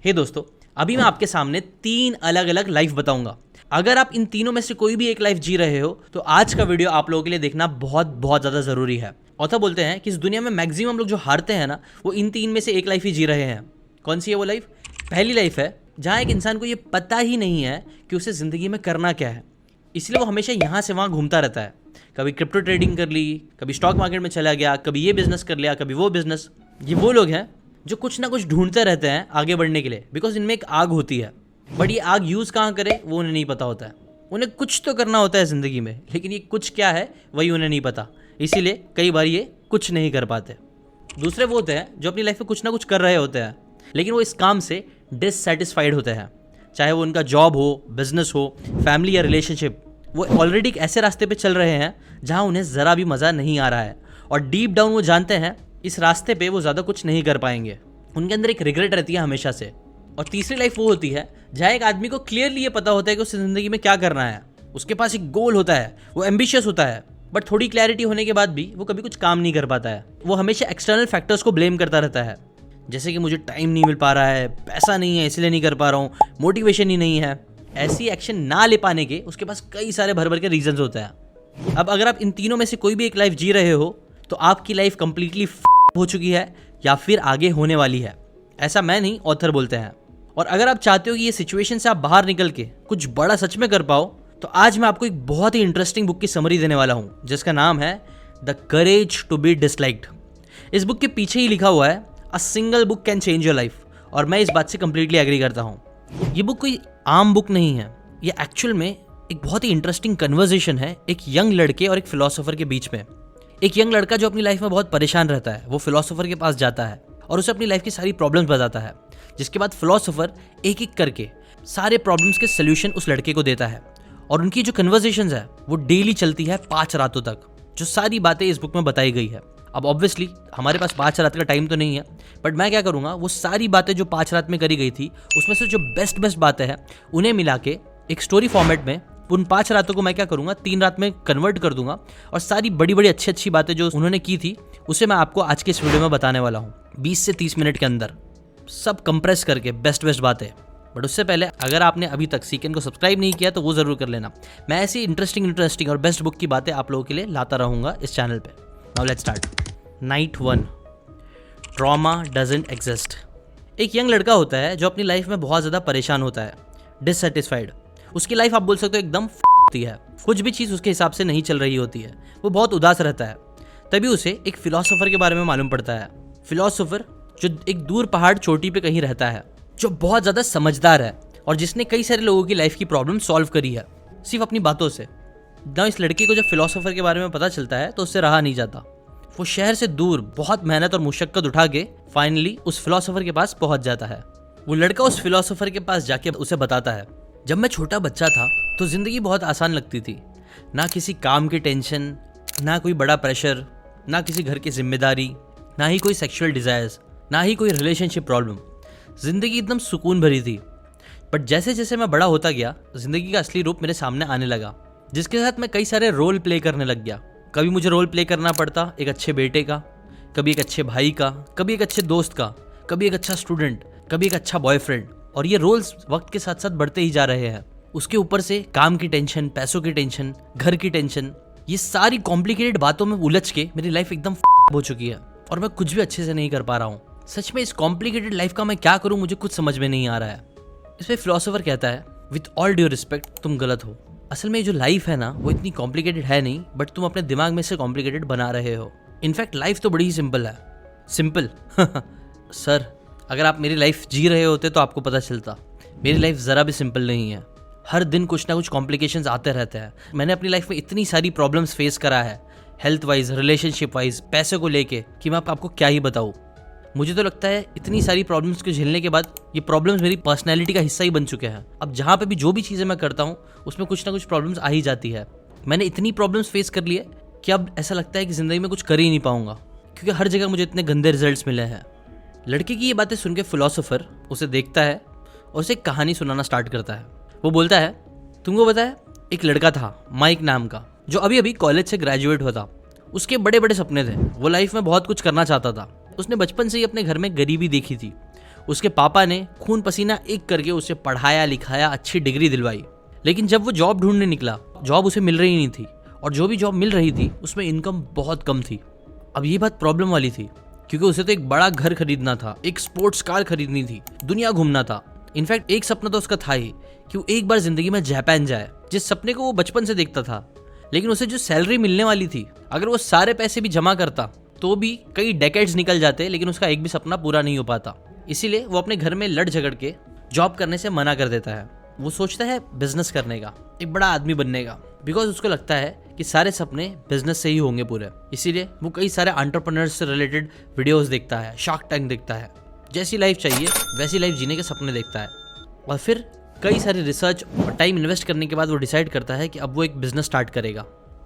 हे दोस्तों, अभी मैं आपके सामने 3 अलग अलग लाइफ बताऊंगा। अगर आप इन तीनों में से कोई भी एक लाइफ जी रहे हो तो आज का वीडियो आप लोगों के लिए देखना बहुत बहुत ज़्यादा ज़रूरी है। ऑथर बोलते हैं कि इस दुनिया में मैक्सिमम लोग जो हारते हैं ना, वो इन 3 में से एक लाइफ ही जी रहे हैं। कौन सी है वो लाइफ? पहली लाइफ है जहाँ एक इंसान को ये पता ही नहीं है कि उसे ज़िंदगी में करना क्या है, इसलिए वो हमेशा यहाँ से वहाँ घूमता रहता है। कभी क्रिप्टो ट्रेडिंग कर ली, कभी स्टॉक मार्केट में चला गया, कभी ये बिजनेस कर लिया, कभी वो बिजनेस। ये वो लोग हैं जो कुछ ना कुछ ढूंढते रहते हैं आगे बढ़ने के लिए, बिकॉज इनमें एक आग होती है, बट ये आग यूज़ कहाँ करे वो उन्हें नहीं पता होता है। उन्हें कुछ तो करना होता है ज़िंदगी में, लेकिन ये कुछ क्या है वही उन्हें नहीं पता, इसीलिए कई बार ये कुछ नहीं कर पाते। दूसरे वो होते हैं जो अपनी लाइफ में कुछ ना कुछ कर रहे होते हैं, लेकिन वो इस काम से डिससेटिस्फाइड होते हैं। चाहे वो उनका जॉब हो, बिजनेस हो, फैमिली या रिलेशनशिप, वो ऑलरेडी एक ऐसे रास्ते पे चल रहे हैं जहाँ उन्हें ज़रा भी मज़ा नहीं आ रहा है, और डीप डाउन वो जानते हैं इस रास्ते पे वो ज़्यादा कुछ नहीं कर पाएंगे। उनके अंदर एक रिग्रेट रहती है हमेशा से। और तीसरी लाइफ वो होती है जहाँ एक आदमी को क्लियरली ये पता होता है कि उसे ज़िंदगी में क्या करना है, उसके पास एक गोल होता है, वो एम्बिशियस होता है, बट थोड़ी क्लैरिटी होने के बाद भी वो कभी कुछ काम नहीं कर पाता है। वो हमेशा एक्सटर्नल फैक्टर्स को ब्लेम करता रहता है, जैसे कि मुझे टाइम नहीं मिल पा रहा है, पैसा नहीं है इसलिए नहीं कर पा रहा हूँ, मोटिवेशन ही नहीं है। ऐसी एक्शन ना ले पाने के उसके पास कई सारे भर भर के रीजंस होते हैं। अब अगर आप इन तीनों में से कोई भी एक लाइफ जी रहे हो तो आपकी लाइफ कंप्लीटली हो चुकी है या फिर आगे होने वाली है। ऐसा मैं नहीं, ऑथर बोलते हैं। और अगर आप चाहते हो कि ये सिचुएशन से आप बाहर निकल के कुछ बड़ा सच में कर पाओ, तो आज मैं आपको एक बहुत ही इंटरेस्टिंग बुक की समरी देने वाला हूँ, जिसका नाम है the courage to be disliked. इस बुक के पीछे ही लिखा हुआ है a single book can change your life, और मैं इस बात से कंप्लीटली एग्री करता हूँ। ये बुक कोई आम बुक नहीं है, ये एक्चुअल में एक बहुत ही इंटरेस्टिंग कन्वर्सेशन है एक यंग लड़के और एक फिलोसोफर के बीच में। एक यंग लड़का जो अपनी लाइफ में बहुत परेशान रहता है, वो फिलोसोफर के पास जाता है और उसे अपनी लाइफ की सारी प्रॉब्लम्स बताता है, जिसके बाद फिलोसोफर एक एक करके सारे प्रॉब्लम्स के सोल्यूशन उस लड़के को देता है। और उनकी जो कन्वर्सेशंस है वो डेली चलती है 5 रातों तक, जो सारी बातें इस बुक में बताई गई है। अब ऑब्वियसली हमारे पास 5 रात का टाइम तो नहीं है, बट मैं क्या करूँगा, वो सारी बातें जो 5 रात में करी गई थी उसमें से जो बेस्ट बातें हैं उन्हें मिला के एक स्टोरी फॉर्मेट में उन 5 रातों को मैं क्या करूँगा 3 रात में कन्वर्ट कर दूंगा, और सारी बड़ी बड़ी अच्छी बातें जो उन्होंने की थी उसे मैं आपको आज के इस वीडियो में बताने वाला हूँ 20 से 30 मिनट के अंदर, सब कंप्रेस करके बेस्ट बेस्ट बातें। बट उससे पहले अगर आपने अभी तक सीकेन को सब्सक्राइब नहीं किया तो वो ज़रूर कर लेना। मैं ऐसी इंटरेस्टिंग और बेस्ट बुक की बातें आप लोगों के लिए लाता रहूँगा इस चैनल पे। Now let's start. Night 1, trauma doesn't exist. एक यंग लड़का होता है जो अपनी लाइफ में बहुत ज़्यादा परेशान होता है, डिससेटिस्फाइड। उसकी लाइफ आप बोल सकते हो एकदम होती है, कुछ भी चीज़ उसके हिसाब से नहीं चल रही होती है, वो बहुत उदास रहता है। तभी उसे एक फिलोसोफर के बारे में मालूम पड़ता है। फिलोसोफर जो एक दूर पहाड़ चोटी पे कहीं रहता है, जो बहुत ज़्यादा समझदार है और जिसने कई सारे लोगों की लाइफ की प्रॉब्लम सॉल्व करी है सिर्फ अपनी बातों से। ना इस लड़के को जब फिलोसोफर के बारे में पता चलता है तो उससे रहा नहीं जाता। वो शहर से दूर बहुत मेहनत और मुशक्कत उठा के फाइनली उस फिलोसोफर के पास पहुंच जाता है। वो लड़का उस फिलोसोफर के पास जाके उसे बताता है, जब मैं छोटा बच्चा था तो ज़िंदगी बहुत आसान लगती थी, ना किसी काम की टेंशन, ना कोई बड़ा प्रेशर, ना किसी घर की जिम्मेदारी, ना ही कोई सेक्सुअल डिज़ायर्स, ना ही कोई रिलेशनशिप प्रॉब्लम। ज़िंदगी एकदम सुकून भरी थी। बट जैसे जैसे मैं बड़ा होता गया, ज़िंदगी का असली रूप मेरे सामने आने लगा, जिसके साथ मैं कई सारे रोल प्ले करने लग गया। कभी मुझे रोल प्ले करना पड़ता एक अच्छे बेटे का, कभी एक अच्छे भाई का, कभी एक अच्छे दोस्त का, कभी एक अच्छा स्टूडेंट, कभी एक अच्छा बॉयफ्रेंड। और ये रोल्स वक्त के साथ साथ बढ़ते ही जा रहे हैं। उसके ऊपर से काम की टेंशन, पैसों की टेंशन, घर की टेंशन, ये सारी कॉम्प्लिकेटेड बातों में उलझ के मेरी लाइफ एकदम हो चुकी है और मैं कुछ भी अच्छे से नहीं कर पा रहा हूँ। सच में इस कॉम्प्लिकेटेड लाइफ का मैं क्या करूँ, मुझे कुछ समझ में नहीं आ रहा है। इस पर फिलोसोफर कहता है, विथ ऑल ड्यू रिस्पेक्ट, तुम गलत हो। असल में जो लाइफ है ना वो इतनी कॉम्प्लिकेटेड है नहीं, बट तुम अपने दिमाग में से कॉम्प्लिकेटेड बना रहे हो। इनफैक्ट लाइफ तो बड़ी ही सिंपल है। सिंपल? सर, अगर आप मेरी लाइफ जी रहे होते तो आपको पता चलता मेरी लाइफ ज़रा भी सिंपल नहीं है। हर दिन कुछ ना कुछ कॉम्प्लिकेशंस आते रहते हैं। मैंने अपनी लाइफ में इतनी सारी प्रॉब्लम्स फेस करा है, हेल्थ वाइज, रिलेशनशिप वाइज, पैसे को लेके, कि मैं आपको क्या ही बताऊँ। मुझे तो लगता है इतनी सारी प्रॉब्लम्स को झेलने के बाद ये प्रॉब्लम्स मेरी पर्सनैलिटी का हिस्सा ही बन चुके हैं। अब जहाँ पे भी जो भी चीज़ें मैं करता हूँ उसमें कुछ ना कुछ प्रॉब्लम्स आ ही जाती है। मैंने इतनी प्रॉब्लम्स फेस कर ली है कि अब ऐसा लगता है कि ज़िंदगी में कुछ कर ही नहीं पाऊंगा, क्योंकि हर जगह मुझे इतने गंदे रिजल्ट्स मिले हैं। लड़के की ये बातें सुन के फिलोसोफर उसे देखता है और उसे एक कहानी सुनाना स्टार्ट करता है। वो बोलता है, तुमको पता है एक लड़का था माइक नाम का, जो अभी अभी कॉलेज से ग्रेजुएट हुआ था। उसके बड़े बड़े सपने थे, वो लाइफ में बहुत कुछ करना चाहता था। उसने बचपन से ही अपने घर में गरीबी देखी थी। उसके पापा ने खून पसीना एक करके उसे पढ़ाया लिखाया, अच्छी डिग्री दिलवाई। लेकिन जब वो जॉब ढूंढने निकला, जॉब उसे मिल रही नहीं थी, और जो भी जॉब मिल रही थी उसमें इनकम बहुत कम थी। अब ये बात प्रॉब्लम वाली थी, क्योंकि उसे तो एक बड़ा घर खरीदना था, एक स्पोर्ट्स कार खरीदनी थी, दुनिया घूमना था। इनफैक्ट एक सपना तो उसका था ही कि वो एक बार जिंदगी में जापान जाए, जिस सपने को वो बचपन से देखता था। लेकिन उसे जो सैलरी मिलने वाली थी, अगर वो सारे पैसे भी जमा करता तो भी कई डेकेड्स निकल जाते, लेकिन उसका एक भी सपना पूरा नहीं हो पाता। इसीलिए वो अपने घर में लड़ झगड़ के जॉब करने से मना कर देता है। वो सोचता है बिजनेस करने का, एक बड़ा आदमी बनने का, बिकॉज उसको लगता है कि सारे सपने बिजनेस से ही होंगे पूरे। इसीलिए वो कई सारे एंटरप्रेन्योर्स से रिलेटेड वीडियोस देखता है, शार्क टैंक देखता है, जैसी लाइफ चाहिए वैसी लाइफ जीने के सपने देखता है। और फिर कई सारी रिसर्च और टाइम इन्वेस्ट करने के बाद वो डिसाइड करता है कि अब वो एक बिजनेस स्टार्ट करेगा।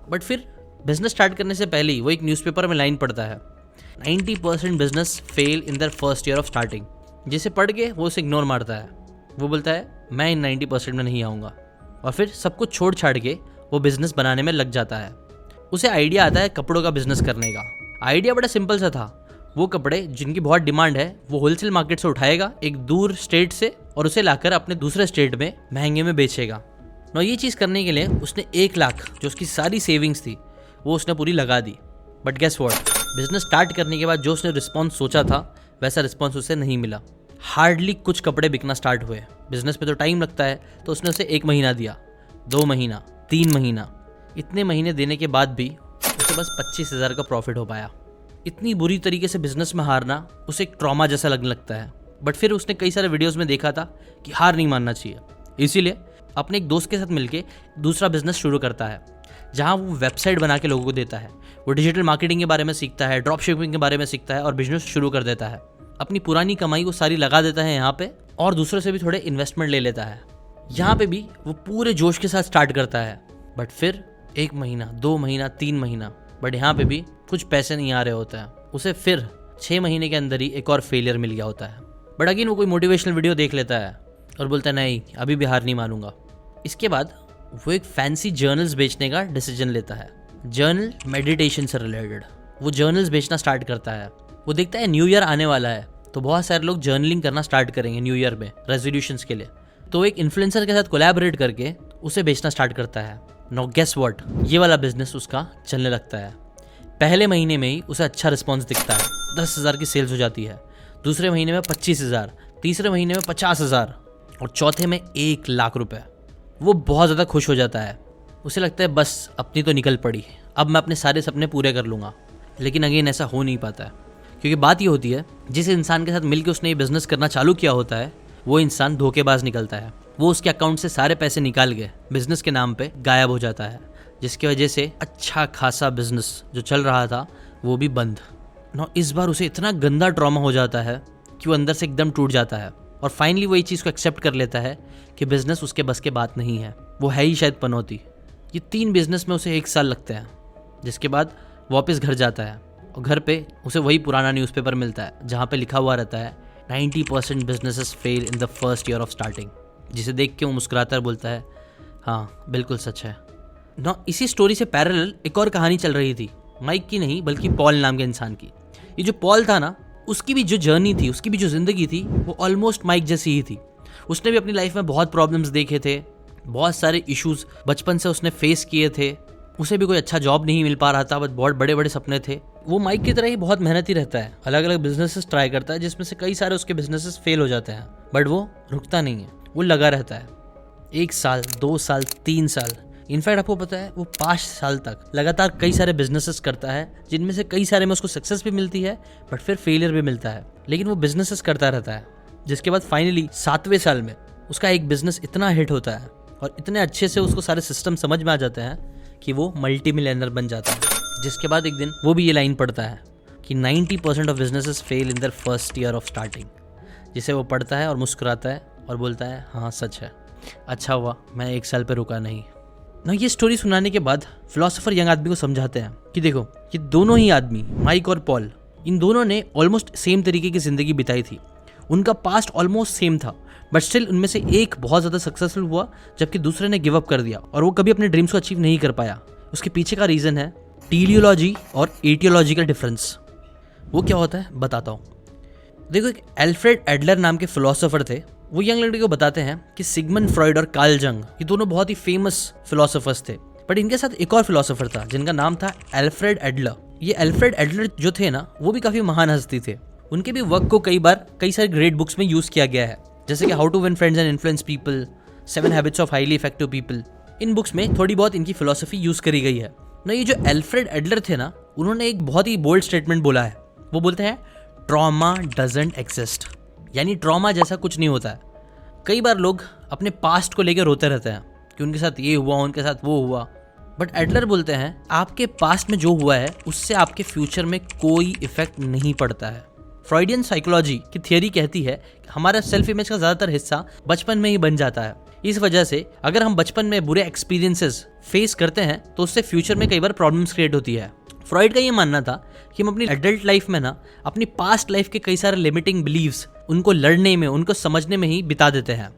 बट फिर बिजनेस स्टार्ट करने से पहले ही वो एक न्यूज़पेपर में लाइन पढ़ता है, 90% business fail in their first year of starting. जिसे पढ़ के वो उसे इग्नोर मारता है। वो बोलता है मैं इन 90% में नहीं आऊँगा, और फिर सब कुछ छोड़ छाड़ के वो बिजनेस बनाने में लग जाता है। उसे आइडिया आता है कपड़ों का बिजनेस करने का। आइडिया बड़ा सिंपल सा था, वो कपड़े जिनकी बहुत डिमांड है वो होलसेल मार्केट से उठाएगा एक दूर स्टेट से, और उसे लाकर अपने दूसरे स्टेट में महंगे में बेचेगा। ना ये चीज़ करने के लिए उसने 1 लाख जो उसकी सारी सेविंग्स थी वो उसने पूरी लगा दी। But guess what, business start करने के बाद जो उसने रिस्पॉन्स सोचा था वैसा रिस्पॉन्स उसे नहीं मिला। हार्डली कुछ कपड़े बिकना स्टार्ट हुए। बिजनेस में तो टाइम लगता है, तो उसने उसे 1 महीना दिया, 2 महीना, 3 महीना। इतने महीने देने के बाद भी उसे बस 25,000 का प्रॉफिट हो पाया। इतनी बुरी तरीके से बिजनेस में हारना उसे एक ट्रॉमा जैसा लगने लगता है। बट फिर उसने कई सारे वीडियोस में देखा था कि हार नहीं मानना चाहिए। इसीलिए अपने एक दोस्त के साथ मिलके दूसरा बिजनेस शुरू करता है, जहां वो वेबसाइट बना के लोगों को देता है। वो डिजिटल मार्केटिंग के बारे में सीखता है, ड्रॉप शिपिंग के बारे में सीखता है, और बिजनेस शुरू कर देता है। अपनी पुरानी कमाई वो सारी लगा देता है यहाँ पे, और दूसरों से भी थोड़े इन्वेस्टमेंट ले लेता है। यहाँ पे भी वो पूरे जोश के साथ स्टार्ट करता है। बट फिर 1 महीना, 2 महीना, 3 महीना, बट यहाँ पे भी कुछ पैसे नहीं आ रहे होते हैं। उसे फिर 6 महीने के अंदर ही एक और फेलियर मिल गया होता है। बट अगेन वो कोई मोटिवेशनल वीडियो देख लेता है और बोलता है नहीं, अभी भी हार नहीं मानूंगा। इसके बाद वो एक फैंसी जर्नल्स बेचने का डिसीजन लेता है, जर्नल मेडिटेशन से रिलेटेड। वो जर्नल्स बेचना स्टार्ट करता है। वो देखता है न्यू ईयर आने वाला है, तो बहुत सारे लोग जर्नलिंग करना स्टार्ट करेंगे न्यू ईयर में रेजोल्यूशंस के लिए। तो एक इन्फ्लुएंसर के साथ कोलैबोरेट करके उसे बेचना स्टार्ट करता है। नो गेस व्हाट, ये वाला बिजनेस उसका चलने लगता है। पहले महीने में ही उसे अच्छा रिस्पॉन्स दिखता है, 10,000 की सेल्स हो जाती है। दूसरे महीने में 25,000, तीसरे महीने में 50,000, और चौथे में 1 लाख रुपए। वो बहुत ज़्यादा खुश हो जाता है। उसे लगता है बस अपनी तो निकल पड़ी, अब मैं अपने सारे सपने पूरे कर लूँगा। लेकिन अगेन ऐसा हो नहीं पाता है, क्योंकि बात ये होती है जिस इंसान के साथ मिलकर उसने ये बिजनेस करना चालू किया होता है वो इंसान धोखेबाज निकलता है। वो उसके अकाउंट से सारे पैसे निकाल के बिजनेस के नाम पे गायब हो जाता है, जिसकी वजह से अच्छा खासा बिजनेस जो चल रहा था वो भी बंद। ना इस बार उसे इतना गंदा ट्रॉमा हो जाता है कि वो अंदर से एकदम टूट जाता है, और फाइनली वो ये चीज़ को एक्सेप्ट कर लेता है कि बिजनेस उसके बस के बात नहीं है। वो है ही शायद पनौती। ये 3 बिजनेस में उसे 1 साल लगते हैं, जिसके बाद वापस घर जाता है, और घर पे उसे वही पुराना न्यूज़पेपर मिलता है जहाँ पे लिखा हुआ रहता है 90% businesses fail in the first year of starting. जिसे देख के वो मुस्कुराता बोलता है हाँ बिल्कुल सच है ना। इसी स्टोरी से पैरेलल एक और कहानी चल रही थी, माइक की नहीं बल्कि पॉल नाम के इंसान की। ये जो पॉल था ना, उसकी भी जो जर्नी थी, उसकी भी जो ज़िंदगी थी वो ऑलमोस्ट माइक जैसी ही थी। उसने भी अपनी लाइफ में बहुत प्रॉब्लम्स देखे थे, बहुत सारे इश्यूज बचपन से उसने फेस किए थे। उसे भी कोई अच्छा जॉब नहीं मिल पा रहा था, बट बहुत बड़े बड़े सपने थे। वो माइक की तरह ही बहुत मेहनती रहता है, अलग अलग बिजनेसेस ट्राई करता है, जिसमें से कई सारे उसके बिजनेसेस फेल हो जाते हैं। बट वो रुकता नहीं है, वो लगा रहता है। 1 साल, 2 साल, 3 साल, इनफैक्ट आपको पता है वो 5 साल तक लगातार कई सारे बिजनेसेस करता है, जिनमें से कई सारे में उसको सक्सेस भी मिलती है बट फिर फेलियर भी मिलता है। लेकिन वो बिजनेसेस करता रहता है, जिसके बाद फाइनली 7वें साल में उसका एक बिजनेस इतना हिट होता है और इतने अच्छे से उसको सारे सिस्टम समझ में आ जाते हैं कि वो मल्टी मिलियनर बन जाता है। जिसके बाद एक दिन वो भी ये लाइन पढ़ता है कि 90% of businesses fail in their first year of starting. जिसे वो पढ़ता है और मुस्कुराता है और बोलता है हाँ सच है, अच्छा हुआ मैं 1 साल पे रुका नहीं ना। ये स्टोरी सुनाने के बाद फिलोसोफर यंग आदमी को समझाते हैं कि देखो ये दोनों ही आदमी, माइक और पॉल, इन दोनों ने ऑलमोस्ट सेम तरीके की जिंदगी बिताई थी। उनका पास्ट ऑलमोस्ट सेम था, बट स्टिल उनमें से एक बहुत ज़्यादा सक्सेसफुल हुआ जबकि दूसरे ने गिव अप कर दिया और वो कभी अपने ड्रीम्स को अचीव नहीं कर पाया। उसके पीछे का रीज़न है टीलियोलॉजी और एटियोलॉजी का डिफरेंस। वो क्या होता है बताता हूँ। देखो, एक एल्फ्रेड एडलर नाम के फिलोसोफर थे। वो यंग लड़के को बताते हैं कि सिगमंड फ्रॉइड और कार्ल जंग, ये दोनों बहुत ही फेमस फिलोसोफर्स थे, बट इनके साथ एक और फिलोसोफर था जिनका नाम था एल्फ्रेड एडलर। ये एल्फ्रेड एडलर जो थे ना, वो भी काफी महान हस्ती थे। उनके भी वर्क को कई सारी ग्रेट बुक्स में यूज किया गया है, जैसे कि how to win friends and influence people, 7 habits of highly effective people. इन बुक्स में थोड़ी बहुत इनकी फिलोसफी यूज करी गई है ना। ये जो एल्फ्रेड एडलर थे ना, उन्होंने एक बहुत ही बोल्ड स्टेटमेंट बोला है। वो बोलते हैं ट्रॉमा डजंट एग्जिस्ट, यानी ट्रॉमा जैसा कुछ नहीं होता है। कई बार लोग अपने पास्ट को लेकर रोते रहते हैं कि उनके साथ ये हुआ, उनके साथ वो हुआ, बट एडलर बोलते हैं आपके पास्ट में जो हुआ है उससे आपके फ्यूचर में कोई इफेक्ट नहीं पड़ता है। फ्रॉइडियन साइकोलॉजी की थियरी कहती है कि हमारा सेल्फ इमेज का ज्यादातर हिस्सा बचपन में ही बन जाता है। इस वजह से अगर हम बचपन में बुरे एक्सपीरियंसेस फेस करते हैं तो उससे फ्यूचर में कई बार प्रॉब्लम्स क्रिएट होती है। फ्रॉइड का ये मानना था कि हम अपनी एडल्ट लाइफ में ना अपनी पास्ट लाइफ के कई सारे लिमिटिंग बिलीव्स उनको लड़ने में, उनको समझने में ही बिता देते हैं।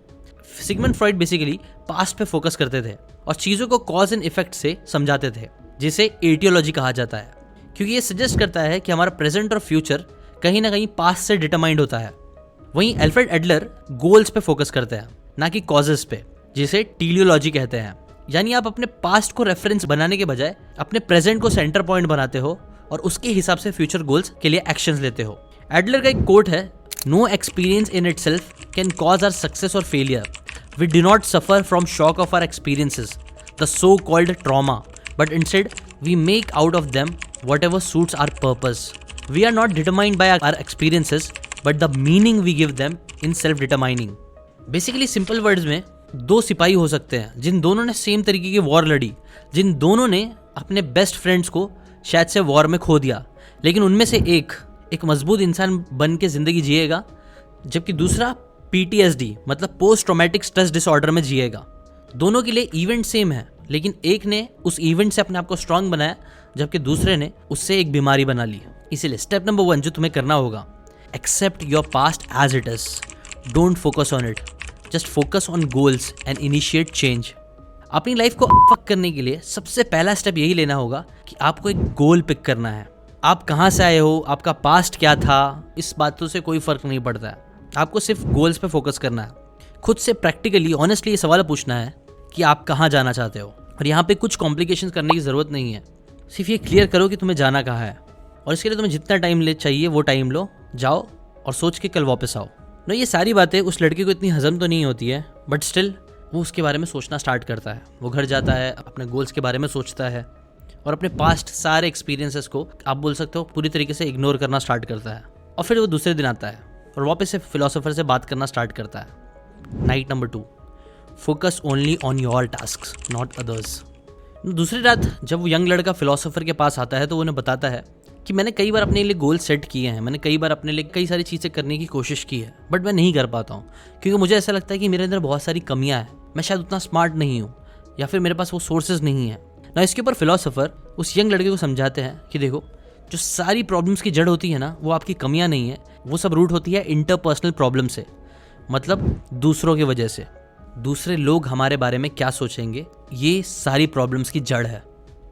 सिगमंड फ्रॉइड बेसिकली पास्ट पे फोकस करते थे और चीज़ों को कॉज एंड इफेक्ट से समझाते थे, जिसे एटियोलॉजी कहा जाता है, क्योंकि ये सजेस्ट करता है कि हमारा प्रेजेंट और फ्यूचर कहीं ना कहीं पास्ट से डिटरमाइंड होता है। वहीं एल्फ्रेड एडलर गोल्स पे फोकस करते हैं, ना कि कॉजेस पे, जिसे टीलियोलॉजी कहते हैं। यानी आप अपने पास्ट को रेफरेंस बनाने के बजाय अपने प्रेजेंट को सेंटर पॉइंट बनाते हो और उसके हिसाब से फ्यूचर गोल्स के लिए एक्शंस लेते हो। एडलर का एक कोट है, no experience in itself can cause our success और failure. We do not suffer from shock of our experiences, the so called trauma, but instead we make out of them whatever suits our purpose. We are not determined by our experiences but the meaning we give them in self determining. Basically simple words में दो सिपाही हो सकते हैं जिन दोनों ने same तरीके की वॉर लड़ी, जिन दोनों ने अपने बेस्ट फ्रेंड्स को शायद से वॉर में खो दिया, लेकिन उनमें से एक मजबूत इंसान बन के जिंदगी जिएगा, जबकि दूसरा PTSD मतलब पोस्ट ट्रॉमेटिक स्ट्रेस डिसऑर्डर में जिएगा। दोनों के लिए इवेंट सेम है, लेकिन एक ने उस इवेंट से अपने आप को स्ट्रांग बनाया, जबकि दूसरे ने उससे एक बीमारी बना ली। इसीलिए स्टेप नंबर 1 जो तुम्हें करना होगा, accept your past as it is, don't focus on it, just focus on goals and initiate change. अपनी लाइफ को अप करने के लिए सबसे पहला स्टेप यही लेना होगा कि आपको एक गोल पिक करना है। आप कहाँ से आए हो, आपका पास्ट क्या था, इस बातों से कोई फर्क नहीं पड़ता है। आपको सिर्फ गोल्स पे फोकस करना है। खुद से प्रैक्टिकली ऑनेस्टली ये सवाल पूछना है कि आप कहाँ जाना चाहते हो, और यहाँ पे कुछ कॉम्प्लिकेशंस करने की ज़रूरत नहीं है। सिर्फ ये क्लियर करो कि तुम्हें जाना कहाँ है, और इसके लिए तुम्हें जितना टाइम ले चाहिए वो टाइम लो, जाओ और सोच के कल वापस आओ। ना ये सारी बातें उस लड़के को इतनी हजम तो नहीं होती है, बट स्टिल वो उसके बारे में सोचना स्टार्ट करता है। वो घर जाता है, अपने गोल्स के बारे में सोचता है और अपने पास्ट सारे एक्सपीरियंसेस को आप बोल सकते हो पूरी तरीके से इग्नोर करना स्टार्ट करता है। और फिर वो दूसरे दिन आता है और वापस से फिलोसोफर से बात करना स्टार्ट करता है। Night number 2, focus only on your tasks not others. दूसरी रात जब वो यंग लड़का फिलोसोफर के पास आता है तो वो उन्हें बताता है कि मैंने कई बार अपने लिए गोल सेट किए हैं, मैंने कई बार अपने लिए कई सारी चीज़ें करने की कोशिश की है, बट मैं नहीं कर पाता हूँ, क्योंकि मुझे ऐसा लगता है कि मेरे अंदर बहुत सारी कमियाँ हैं, मैं शायद उतना स्मार्ट नहीं हूँ, या फिर मेरे पास वो सोर्सेज नहीं है ना। इसके ऊपर फिलोसोफर उस यंग लड़के को समझाते हैं कि देखो, जो सारी प्रॉब्लम्स की जड़ होती है ना, वो आपकी कमियां नहीं है, वो सब रूट होती है इंटरपर्सनल प्रॉब्लम से, मतलब दूसरों की वजह से। दूसरे लोग हमारे बारे में क्या सोचेंगे, ये सारी प्रॉब्लम्स की जड़ है।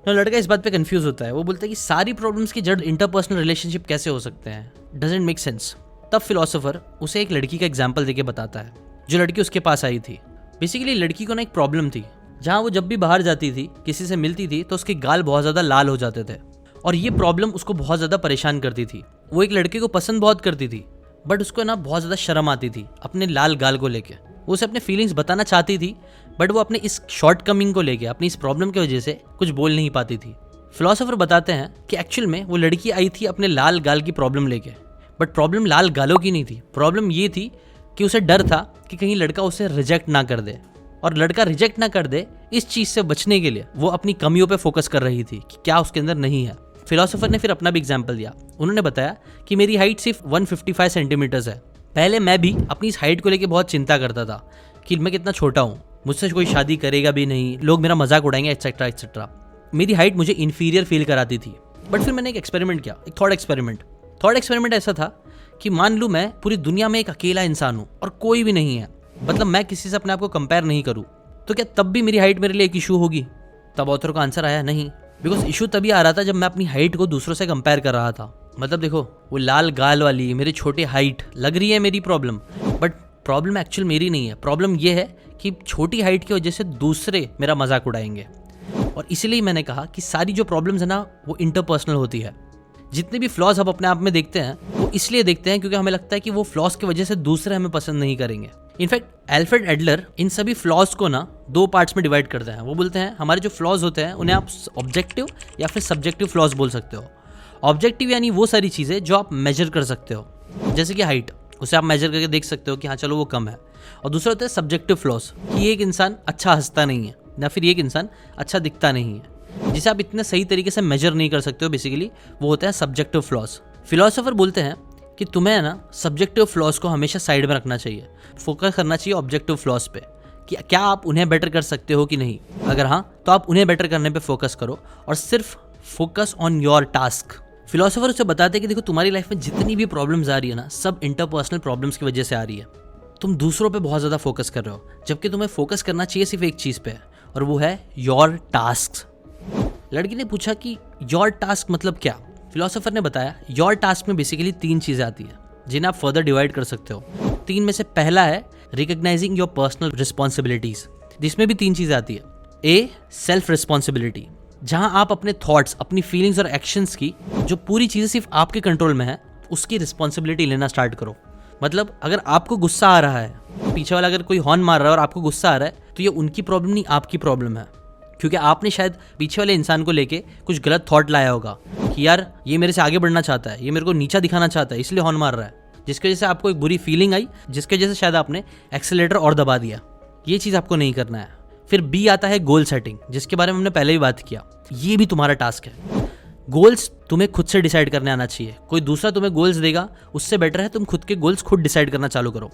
तो लड़का इस बात पे कंफ्यूज होता है। वो बोलता है कि सारी प्रॉब्लम्स की जड़ इंटरपर्सनल रिलेशनशिप कैसे हो सकते हैं, डजंट मेक सेंस। तब फिलोसोफर उसे एक लड़की का एग्जाम्पल देके बताता है, जो लड़की उसके पास आई थी। बेसिकली लड़की को ना एक प्रॉब्लम थी, जहाँ वो जब भी बाहर जाती थी, किसी से मिलती थी, तो उसके गाल बहुत ज़्यादा लाल हो जाते थे, और ये प्रॉब्लम उसको बहुत ज़्यादा परेशान करती थी। वो एक लड़के को पसंद बहुत करती थी, बट उसको ना बहुत ज़्यादा शर्म आती थी अपने लाल गाल को लेके। वो उसे अपने फीलिंग्स बताना चाहती थी, बट वो अपने इस शॉर्टकमिंग को लेके, अपनी इस प्रॉब्लम की वजह से कुछ बोल नहीं पाती थी। फिलोसोफर बताते हैं कि एक्चुअल में वो लड़की आई थी अपने लाल गाल की प्रॉब्लम लेके, बट प्रॉब्लम लाल गालों की नहीं थी। प्रॉब्लम ये थी कि उसे डर था कि कहीं लड़का उसे रिजेक्ट ना कर दे, और लड़का रिजेक्ट ना कर दे, इस चीज़ से बचने के लिए वो अपनी कमियों पे फोकस कर रही थी कि क्या उसके अंदर नहीं है। फिलोसोफर ने फिर अपना भी एग्जाम्पल दिया। उन्होंने बताया कि मेरी हाइट सिर्फ 155 सेंटीमीटर्स है। पहले मैं भी अपनी इस हाइट को लेकर बहुत चिंता करता था कि मैं कितना छोटा हूँ, मुझसे कोई शादी करेगा भी नहीं, लोग मेरा मजाक उड़ाएंगे, एक्सेट्रा एक्सेट्रा। मेरी हाइट मुझे इन्फीरियर फील कराती थी। बट फिर मैंने एक एक्सपेरिमेंट किया, एक थॉट एक्सपेरिमेंट ऐसा था कि मान लूँ मैं पूरी दुनिया में एक अकेला इंसान हूँ और कोई भी नहीं है, मतलब मैं किसी से अपने आप को कंपेयर नहीं करूँ, तो क्या तब भी मेरी हाइट मेरे लिए एक इशू होगी? तब ऑथर का आंसर आया नहीं, बिकॉज इशू तभी आ रहा था जब मैं अपनी हाइट को दूसरों से कंपेयर कर रहा था। मतलब देखो, वो लाल गाल वाली मेरी छोटी हाइट लग रही है मेरी प्रॉब्लम, बट प्रॉब्लम एक्चुअल मेरी नहीं है। प्रॉब्लम ये है कि छोटी हाइट की वजह से दूसरे मेरा मजाक उड़ाएंगे। और इसीलिए मैंने कहा कि सारी जो प्रॉब्लम्स है ना वो इंटरपर्सनल होती है। जितने भी फ्लॉज हम अपने आप में देखते हैं वो इसलिए देखते हैं क्योंकि हमें लगता है कि वो फ्लॉज की वजह से दूसरे हमें पसंद नहीं करेंगे। इनफैक्ट एल्फ्रेड एडलर इन सभी फ्लॉज को ना 2 पार्ट्स में डिवाइड करते हैं। वो बोलते हैं हमारे जो फ्लॉज होते हैं उन्हें आप ऑब्जेक्टिव या फिर सब्जेक्टिव फ्लॉज बोल सकते हो। ऑब्जेक्टिव यानी वो सारी चीज़ें जो आप मेजर कर सकते हो, जैसे कि हाइट, उसे आप मेजर करके देख सकते हो कि हाँ चलो वो कम है। और दूसरा होता है सब्जेक्टिव फ्लॉज, कि एक इंसान अच्छा हंसता नहीं है या फिर एक इंसान अच्छा दिखता नहीं है, जिसे आप इतने सही तरीके से मेजर नहीं कर सकते हो। बेसिकली वो होता है सब्जेक्टिव फ्लॉज। फिलोसोफर बोलते हैं कि तुम्हें ना सब्जेक्टिव फ्लॉज को हमेशा साइड में रखना चाहिए, फोकस करना चाहिए ऑब्जेक्टिव फ्लॉज पे कि क्या आप उन्हें बेटर कर सकते हो कि नहीं। अगर हाँ तो आप उन्हें बेटर करने पे फोकस करो और सिर्फ focus on your task. Philosopher उसे बताते हैं कि देखो तुम्हारी लाइफ में जितनी भी प्रॉब्लम्स आ रही है ना, सब इंटरपर्सनल प्रॉब्लम्स की वजह से आ रही है। तुम दूसरों पे बहुत ज़्यादा फोकस कर रहे हो, जबकि तुम्हें फोकस करना चाहिए सिर्फ एक चीज़ पे, और वो है योर टास्क। लड़की ने पूछा कि योर टास्क मतलब क्या। फिलोसोफर ने बताया योर टास्क में बेसिकली 3 चीज़ें आती है जिन्हें आप फर्दर डिवाइड कर सकते हो। 3 में से पहला है रिकग्नाइजिंग योर पर्सनल रिस्पॉन्सिबिलिटीज, जिसमें भी 3 चीज़ें आती है। ए, सेल्फ रिस्पॉन्सिबिलिटी, जहां आप अपने थॉट्स, अपनी फीलिंग्स और एक्शंस की जो पूरी चीज़ें सिर्फ आपके कंट्रोल में है उसकी रिस्पॉन्सिबिलिटी लेना स्टार्ट करो। मतलब अगर आपको गुस्सा आ रहा है, पीछे वाला अगर कोई हॉर्न मार रहा है और आपको गुस्सा आ रहा है, तो ये उनकी प्रॉब्लम नहीं, आपकी प्रॉब्लम है। क्योंकि आपने शायद पीछे वाले इंसान को लेके कुछ गलत थॉट लाया होगा कि यार ये मेरे से आगे बढ़ना चाहता है, ये मेरे को नीचा दिखाना चाहता है, इसलिए हॉर्न मार रहा है, जिसकी वजह से आपको एक बुरी फीलिंग आई, जिसकी वजह से शायद आपने एक्सेलेरेटर और दबा दिया। ये चीज़ आपको नहीं करना है। फिर बी आता है गोल सेटिंग, जिसके बारे में हमने पहले भी बात किया। ये भी तुम्हारा टास्क है। गोल्स तुम्हें खुद से डिसाइड करने आना चाहिए। कोई दूसरा तुम्हें गोल्स देगा उससे बेटर है तुम खुद के गोल्स खुद डिसाइड करना चालू करो।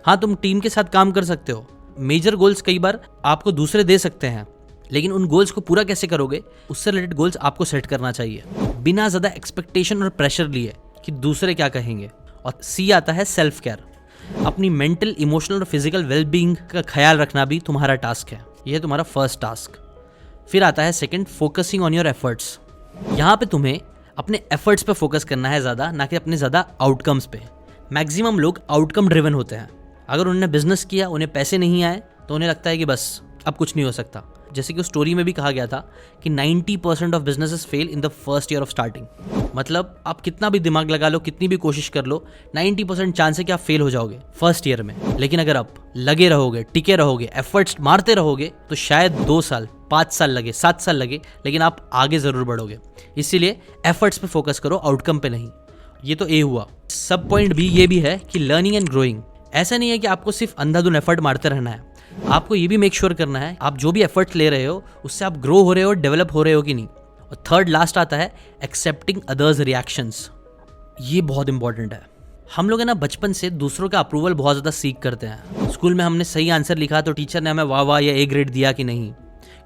हाँ, तुम टीम के साथ काम कर सकते हो। मेजर गोल्स कई बार आपको दूसरे दे सकते हैं, लेकिन उन गोल्स को पूरा कैसे करोगे उससे रिलेटेड गोल्स आपको सेट करना चाहिए, बिना ज़्यादा एक्सपेक्टेशन और प्रेशर लिए कि दूसरे क्या कहेंगे। और सी आता है सेल्फ केयर। अपनी मेंटल, इमोशनल और फिजिकल वेलबींग का ख्याल रखना भी तुम्हारा टास्क है। यह है तुम्हारा फर्स्ट टास्क। फिर आता है second, focusing on your efforts. यहाँ पे तुम्हें अपने एफर्ट्स पे फोकस करना है ज़्यादा, ना कि अपने ज़्यादा आउटकम्स पे। मैक्सिमम लोग आउटकम ड्रिवन होते हैं। अगर उन्होंने बिजनेस किया, उन्हें पैसे नहीं आए तो उन्हें लगता है कि बस अब कुछ नहीं हो सकता। जैसे कि उस स्टोरी में भी कहा गया था कि 90% of businesses fail in the first year of starting. मतलब आप कितना भी दिमाग लगा लो, कितनी भी कोशिश कर लो, 90% चांस है कि आप फेल हो जाओगे फर्स्ट ईयर में। लेकिन अगर आप लगे रहोगे, टिके रहोगे, एफर्ट्स मारते रहोगे, तो शायद 2 साल, 5 साल लगे, 7 साल लगे, लेकिन आप आगे ज़रूर बढ़ोगे। इसीलिए एफर्ट्स पे फोकस करो, आउटकम पे नहीं। ये तो ए हुआ। सब पॉइंट बी ये भी है कि लर्निंग एंड ग्रोइंग। ऐसा नहीं है कि आपको सिर्फ अंधाधुन एफर्ट मारते रहना है, आपको ये भी मेक श्योर करना है आप जो भी एफर्ट्स ले रहे हो उससे आप ग्रो हो रहे हो, डेवलप हो रहे हो कि नहीं। और थर्ड लास्ट आता है एक्सेप्टिंग अदर्स रिएक्शंस। ये बहुत इंपॉर्टेंट है। हम लोग है ना बचपन से दूसरों का अप्रूवल बहुत ज़्यादा सीख करते हैं। स्कूल में हमने सही आंसर लिखा तो टीचर ने हमें वाह वाह या ए ग्रेड दिया कि नहीं,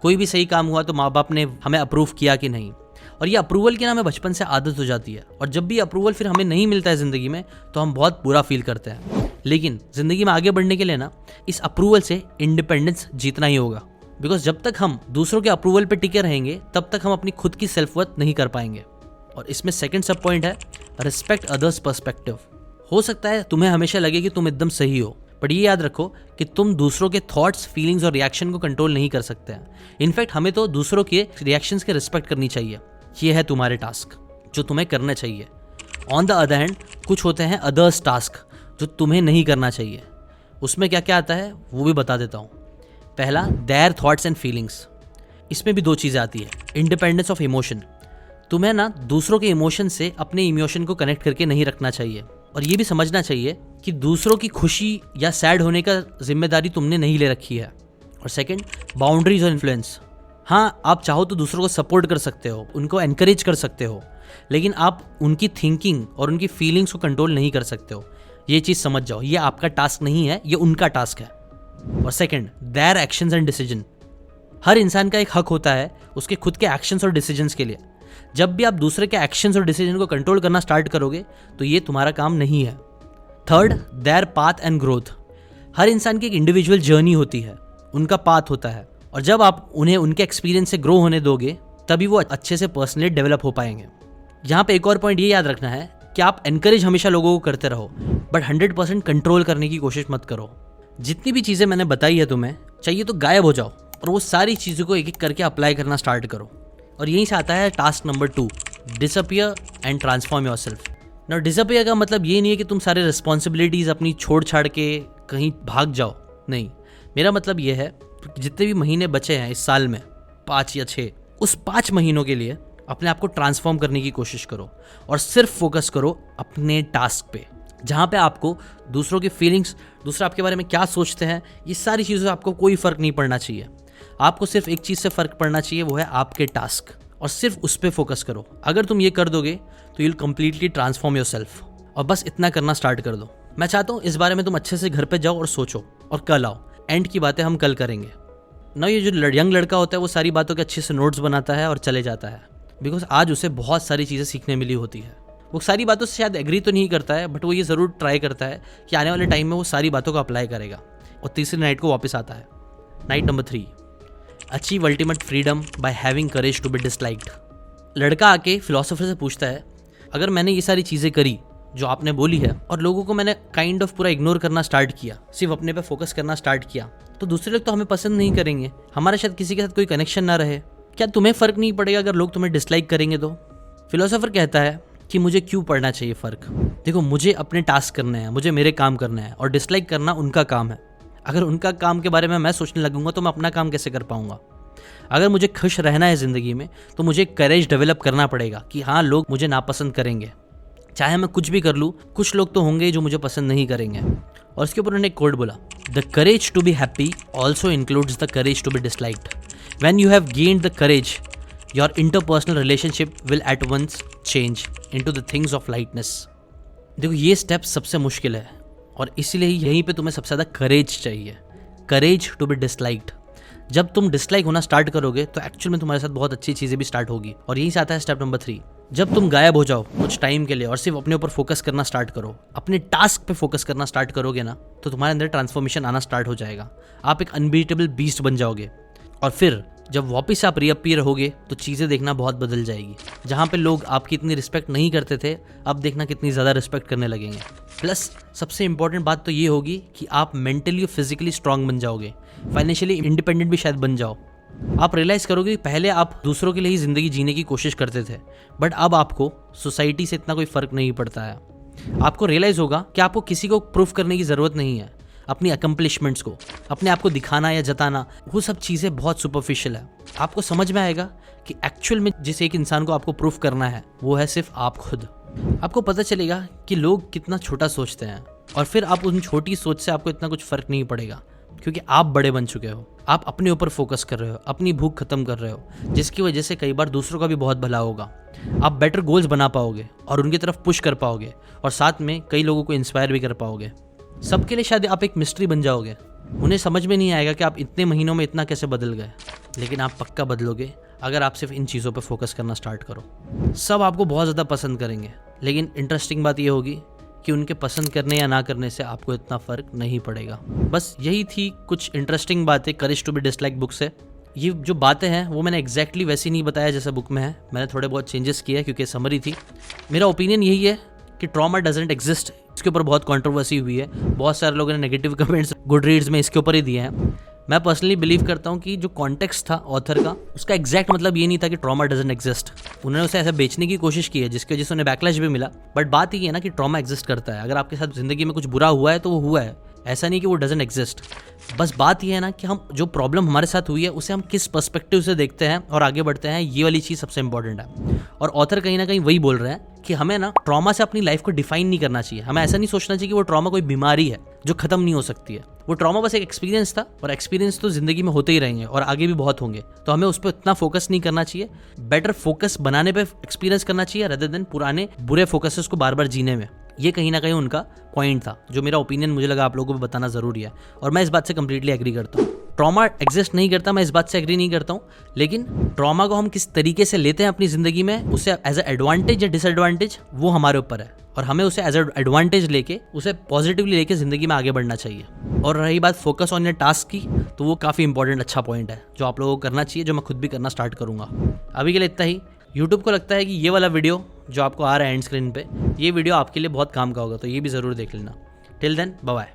कोई भी सही काम हुआ तो माँ बाप ने हमें अप्रूव किया कि नहीं। और ये अप्रूवल की ना हमें बचपन से आदत हो जाती है, और जब भी अप्रूवल फिर हमें नहीं मिलता है ज़िंदगी में तो हम बहुत बुरा फील करते हैं। लेकिन ज़िंदगी में आगे बढ़ने के लिए ना इस अप्रूवल से इंडिपेंडेंस जीतना ही होगा। बिकॉज जब तक हम दूसरों के अप्रूवल पे टिके रहेंगे तब तक हम अपनी खुद की सेल्फ वर्थ नहीं कर पाएंगे। और इसमें सेकंड सब पॉइंट है रिस्पेक्ट अदर्स पर्सपेक्टिव। हो सकता है तुम्हें हमेशा लगे कि तुम एकदम सही हो, बट ये याद रखो कि तुम दूसरों के थॉट्स, फीलिंग्स और रिएक्शन को कंट्रोल नहीं कर सकते हैं। इनफैक्ट हमें तो दूसरों के रिएक्शंस के रिस्पेक्ट करनी चाहिए। ये है तुम्हारे टास्क जो तुम्हें करना चाहिए। ऑन द अदर हैंड कुछ होते हैं अदर्स टास्क जो तुम्हें नहीं करना चाहिए। उसमें क्या क्या आता है वो भी बता देता हूँ। पहला, देयर थॉट्स एंड फीलिंग्स। इसमें भी 2 चीज़ें आती है। Independence of emotion. तुम्हें ना दूसरों के इमोशन से अपने इमोशन को कनेक्ट करके नहीं रखना चाहिए, और ये भी समझना चाहिए कि दूसरों की खुशी या सैड होने का जिम्मेदारी तुमने नहीं ले रखी है। और सेकंड, बाउंड्रीज और इन्फ्लुएंस। हाँ, आप चाहो तो दूसरों को सपोर्ट कर सकते हो, उनको एनकरेज कर सकते हो, लेकिन आप उनकी थिंकिंग और उनकी फीलिंग्स को कंट्रोल नहीं कर सकते हो। ये चीज़ समझ जाओ, ये आपका टास्क नहीं है, ये उनका टास्क है। और second, their actions and decision. हर इंसान का एक हक होता है उसके खुद के एक्शंस और डिसीजंस के लिए। जब भी आप दूसरे के एक्शंस और डिसीजन को कंट्रोल करना स्टार्ट करोगे तो ये तुम्हारा काम नहीं है। Third, their path and growth. हर इंसान की एक इंडिविजुअल जर्नी होती है, उनका पाथ होता है, और जब आप उन्हें उनके एक्सपीरियंस से ग्रो होने दोगे तभी वो अच्छे से पर्सनली डेवलप हो पाएंगे। यहाँ पे एक और पॉइंट ये याद रखना है कि आप एनकरेज हमेशा लोगों को करते रहो, बट 100% कंट्रोल करने की कोशिश मत करो। जितनी भी चीज़ें मैंने बताई है तुम्हें, चाहिए तो गायब हो जाओ और वो सारी चीज़ों को एक एक करके अप्लाई करना स्टार्ट करो। और यहीं से आता है task number 2, disappear and transform yourself. ना डिसअपियर का मतलब ये नहीं है कि तुम सारे रिस्पॉन्सिबिलिटीज़ अपनी छोड़ छाड़ के कहीं भाग जाओ, नहीं। मेरा मतलब ये है कि जितने भी महीने बचे हैं इस साल में, 5 या 6, उस 5 महीनों के लिए अपने आप को ट्रांसफॉर्म करने की कोशिश करो और सिर्फ फोकस करो अपने टास्क पे, जहाँ पे आपको दूसरों की फीलिंग्स, दूसरे आपके बारे में क्या सोचते हैं, ये सारी चीज़ों से आपको कोई फ़र्क नहीं पड़ना चाहिए। आपको सिर्फ एक चीज़ से फ़र्क पड़ना चाहिए, वो है आपके टास्क, और सिर्फ उस पर फोकस करो। अगर तुम ये कर दोगे तो यूल कम्प्लीटली ट्रांसफॉर्म योरसेल्फ। और बस इतना करना स्टार्ट कर दो। मैं चाहता हूँ इस बारे में तुम अच्छे से घर पे जाओ और सोचो और कल आओ। एंड की बातें हम कल करेंगे ना। ये जो यंग लड़का होता है वो सारी बातों के अच्छे से नोट्स बनाता है और चले जाता है, बिकॉज आज उसे बहुत सारी चीज़ें सीखने मिली होती है। वो सारी बातों से शायद एग्री तो नहीं करता है, बट वो ये ज़रूर ट्राई करता है कि आने वाले टाइम में वो सारी बातों को अप्लाई करेगा और तीसरी नाइट को वापस आता है। Night number 3, achieve ultimate freedom by having courage to be disliked. लड़का आके फिलोसोफर से पूछता है, अगर मैंने ये सारी चीज़ें करी जो आपने बोली है और लोगों को मैंने काइंड ऑफ पूरा इग्नोर करना स्टार्ट किया, सिर्फ अपने पे फोकस करना स्टार्ट किया, तो दूसरे लोग तो हमें पसंद नहीं करेंगे, हमारा शायद किसी के साथ कोई कनेक्शन ना रहे। क्या तुम्हें फ़र्क नहीं पड़ेगा अगर लोग तुम्हें डिसलाइक करेंगे तो? फिलोसोफर कहता है कि मुझे क्यों पड़ना चाहिए फ़र्क। देखो, मुझे अपने टास्क करने हैं, मुझे मेरे काम करने हैं, और डिसलाइक करना उनका काम है। अगर उनका काम के बारे में मैं सोचने लगूंगा तो मैं अपना काम कैसे कर पाऊंगा? अगर मुझे खुश रहना है ज़िंदगी में तो मुझे करेज डेवलप करना पड़ेगा कि हाँ, लोग मुझे नापसंद करेंगे, चाहे मैं कुछ भी कर लूँ, कुछ लोग तो होंगे जो मुझे पसंद नहीं करेंगे। और उसके ऊपर उन्होंने एक कोट बोला, the courage to be happy also includes the courage to be disliked. When you have gained the courage, your interpersonal relationship will at once change into the things of lightness. देखो, ये step सबसे मुश्किल है और इसीलिए यहीं पे तुम्हें सबसे ज़्यादा करेज चाहिए, करेज टू बी डिसलाइक्ड। जब तुम डिसलाइक होना स्टार्ट करोगे तो एक्चुअल में तुम्हारे साथ बहुत अच्छी चीज़ें भी स्टार्ट होगी। और यहीं से आता है स्टेप नंबर 3, जब तुम गायब हो जाओ कुछ टाइम के लिए और सिर्फ अपने ऊपर फोकस करना स्टार्ट करो, अपने टास्क पे फोकस करना स्टार्ट करोगे ना, तो तुम्हारे अंदर ट्रांसफॉर्मेशन आना स्टार्ट हो जाएगा। आप एक अनबीटेबल बीस्ट बन जाओगे और फिर जब वापस आप रीअपीयर होगे तो चीज़ें देखना बहुत बदल जाएगी। जहाँ पे लोग आपकी इतनी रिस्पेक्ट नहीं करते थे, अब देखना कितनी ज़्यादा रिस्पेक्ट करने लगेंगे। प्लस सबसे इंपॉर्टेंट बात तो ये होगी कि आप मेंटली और फिजिकली स्ट्रांग बन जाओगे, फाइनेंशियली इंडिपेंडेंट भी शायद बन जाओ। आप रियलाइज़ करोगे कि पहले आप दूसरों के लिए ही ज़िंदगी जीने की कोशिश करते थे, बट अब आपको सोसाइटी से इतना कोई फ़र्क नहीं पड़ता है। आपको रियलाइज़ होगा कि आपको किसी को प्रूफ करने की ज़रूरत नहीं है। अपनी अकम्पलिशमेंट्स को, अपने आप को दिखाना या जताना, वो सब चीज़ें बहुत सुपरफिशियल है। आपको समझ में आएगा कि एक्चुअल में जिस एक इंसान को आपको प्रूफ करना है वो है सिर्फ आप खुद। आपको पता चलेगा कि लोग कितना छोटा सोचते हैं और फिर आप उन छोटी सोच से आपको इतना कुछ फ़र्क नहीं पड़ेगा, क्योंकि आप बड़े बन चुके हो। आप अपने ऊपर फोकस कर रहे हो, अपनी भूख खत्म कर रहे हो, जिसकी वजह से कई बार दूसरों का भी बहुत भला होगा। आप बेटर गोल्स बना पाओगे और उनकी तरफ पुश कर पाओगे और साथ में कई लोगों को इंस्पायर भी कर पाओगे। सबके लिए शायद आप एक मिस्ट्री बन जाओगे। उन्हें समझ में नहीं आएगा कि आप इतने महीनों में इतना कैसे बदल गए, लेकिन आप पक्का बदलोगे अगर आप सिर्फ इन चीज़ों पर फोकस करना स्टार्ट करो। सब आपको बहुत ज़्यादा पसंद करेंगे, लेकिन इंटरेस्टिंग बात यह होगी कि उनके पसंद करने या ना करने से आपको इतना फ़र्क नहीं पड़ेगा। बस यही थी कुछ इंटरेस्टिंग बातें courage to be dislike book से। ये जो बातें हैं वो मैंने एग्जैक्टली वैसे नहीं बताया जैसा बुक में है, मैंने थोड़े बहुत चेंजेस किए हैं क्योंकि समरी थी। मेरा ओपिनियन यही है कि ट्रॉमा डजंट एग्जिस्ट। इसके ऊपर बहुत कंट्रोवर्सी हुई है, बहुत सारे लोगों ने नेगेटिव कमेंट्स गुड रीड्स में इसके ऊपर ही दिए हैं। मैं पर्सनली बिलीव करता हूँ कि जो कॉन्टेक्स्ट था ऑथर का, उसका एग्जैक्ट मतलब ये नहीं था कि ट्रॉमा डजंट एग्जिस्ट। उन्होंने उसे ऐसा बेचने की कोशिश की है जिसकी वजह से उन्हें बैकलैश भी मिला, बट बात ये है ना कि ट्रॉमा एग्जिस्ट करता है। अगर आपके साथ जिंदगी में कुछ बुरा हुआ है तो वो हुआ है, ऐसा नहीं कि वो डजंट एग्जिस्ट। बस बात ये है ना कि हम जो प्रॉब्लम हमारे साथ हुई है उसे हम किस पर्सपेक्टिव से देखते हैं और आगे बढ़ते हैं, ये वाली चीज़ सबसे इंपॉर्टेंट है। और ऑथर कहीं ना कहीं वही बोल रहे हैं कि हमें ना ट्रॉमा से अपनी लाइफ को डिफाइन नहीं करना चाहिए। हमें ऐसा नहीं सोचना चाहिए कि वो ट्रॉमा कोई बीमारी है जो खत्म नहीं हो सकती है। वो ट्रॉमा बस एक एक्सपीरियंस था और एक्सपीरियंस तो जिंदगी में होते ही रहेंगे और आगे भी बहुत होंगे, तो हमें उस पर इतना फोकस नहीं करना चाहिए। बेटर फोकस बनाने पे एक्सपीरियंस करना चाहिए रेदर देन पुराने बुरे फोकसेस को बार बार जीने में। ये कहीं ना कहीं उनका पॉइंट था, जो मेरा ओपिनियन मुझे लगा आप लोगों को बताना जरूरी है और मैं इस बात से कंप्लीटली एग्री करता हूँ। ट्रॉमा एग्जिस्ट नहीं करता, मैं इस बात से एग्री नहीं करता हूँ, लेकिन ट्रॉमा को हम किस तरीके से लेते हैं अपनी ज़िंदगी में, उसे एज ए एडवांटेज या डिसएडवांटेज, वो हमारे ऊपर है और हमें उसे एज ए एडवांटेज लेके उसे पॉजिटिवली लेके ज़िंदगी में आगे बढ़ना चाहिए। और रही बात फोकस ऑन योर टास्क की, तो वो काफ़ी इंपॉर्टेंट अच्छा पॉइंट है जो आप लोगों को करना चाहिए, जो मैं खुद भी करना स्टार्ट करूँगा। अभी के लिए इतना ही। यूट्यूब को लगता है कि ये वाला वीडियो जो आपको आ रहा है एंड स्क्रीन पे, ये वीडियो आपके लिए बहुत काम का होगा, तो ये भी ज़रूर देख लेना। Till then bye bye.